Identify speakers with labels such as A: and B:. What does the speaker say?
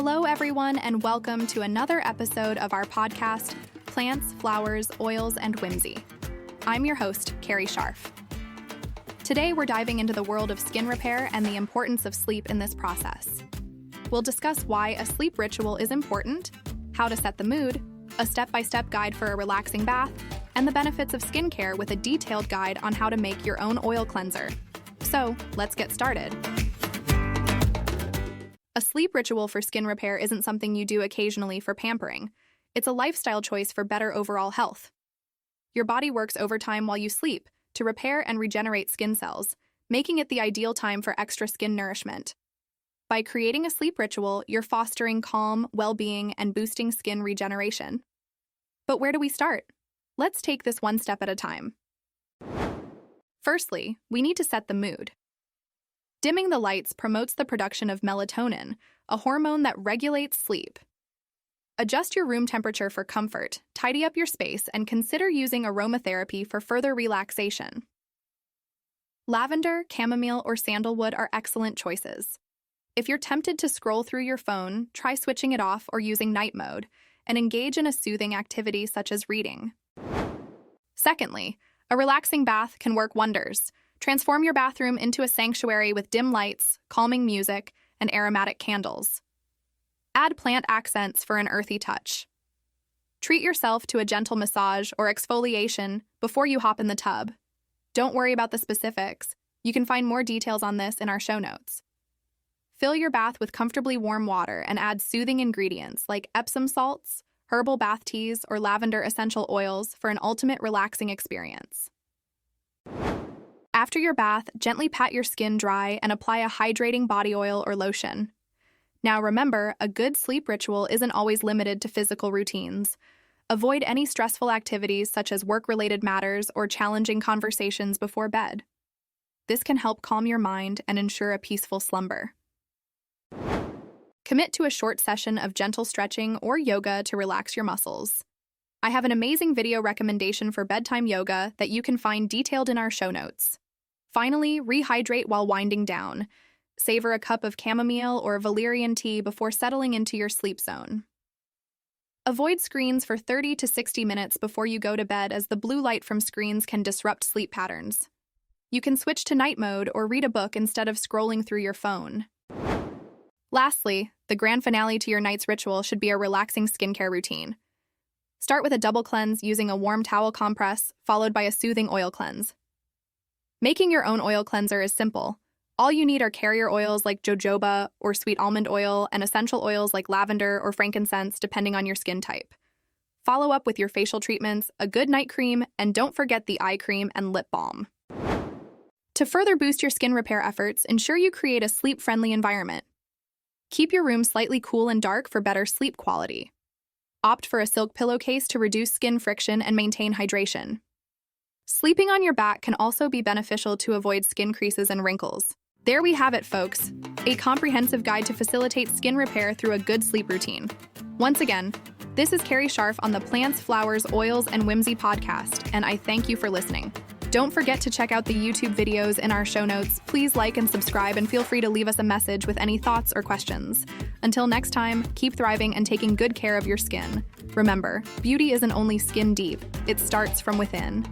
A: Hello, everyone, and welcome to another episode of our podcast, Plants, Flowers, Oils, and Whimsy. I'm your host, Carrie Scharf. Today, we're diving into the world of skin repair and the importance of sleep in this process. We'll discuss why a sleep ritual is important, how to set the mood, a step-by-step guide for a relaxing bath, and the benefits of skincare with a detailed guide on how to make your own oil cleanser. So, let's get started. A sleep ritual for skin repair isn't something you do occasionally for pampering. It's a lifestyle choice for better overall health. Your body works overtime while you sleep to repair and regenerate skin cells, making it the ideal time for extra skin nourishment. By creating a sleep ritual, you're fostering calm, well-being, and boosting skin regeneration. But where do we start? Let's take this one step at a time. Firstly, we need to set the mood. Dimming the lights promotes the production of melatonin, a hormone that regulates sleep. Adjust your room temperature for comfort, tidy up your space, and consider using aromatherapy for further relaxation. Lavender, chamomile, or sandalwood are excellent choices. If you're tempted to scroll through your phone, try switching it off or using night mode, and engage in a soothing activity such as reading. Secondly, a relaxing bath can work wonders. Transform your bathroom into a sanctuary with dim lights, calming music, and aromatic candles. Add plant accents for an earthy touch. Treat yourself to a gentle massage or exfoliation before you hop in the tub. Don't worry about the specifics. You can find more details on this in our show notes. Fill your bath with comfortably warm water and add soothing ingredients like Epsom salts, herbal bath teas, or lavender essential oils for an ultimate relaxing experience. After your bath, gently pat your skin dry and apply a hydrating body oil or lotion. Now remember, a good sleep ritual isn't always limited to physical routines. Avoid any stressful activities such as work-related matters or challenging conversations before bed. This can help calm your mind and ensure a peaceful slumber. Commit to a short session of gentle stretching or yoga to relax your muscles. I have an amazing video recommendation for bedtime yoga that you can find detailed in our show notes. Finally, rehydrate while winding down. Savor a cup of chamomile or valerian tea before settling into your sleep zone. Avoid screens for 30 to 60 minutes before you go to bed, as the blue light from screens can disrupt sleep patterns. You can switch to night mode or read a book instead of scrolling through your phone. Lastly, the grand finale to your night's ritual should be a relaxing skincare routine. Start with a double cleanse using a warm towel compress, followed by a soothing oil cleanse. Making your own oil cleanser is simple. All you need are carrier oils like jojoba or sweet almond oil and essential oils like lavender or frankincense, depending on your skin type. Follow up with your facial treatments, a good night cream, and don't forget the eye cream and lip balm. To further boost your skin repair efforts, ensure you create a sleep-friendly environment. Keep your room slightly cool and dark for better sleep quality. Opt for a silk pillowcase to reduce skin friction and maintain hydration. Sleeping on your back can also be beneficial to avoid skin creases and wrinkles. There we have it, folks. A comprehensive guide to facilitate skin repair through a good sleep routine. Once again, this is Carrie Scharf on the Plants, Flowers, Oils, and Whimsy podcast, and I thank you for listening. Don't forget to check out the YouTube videos in our show notes. Please like and subscribe, and feel free to leave us a message with any thoughts or questions. Until next time, keep thriving and taking good care of your skin. Remember, beauty isn't only skin deep, it starts from within.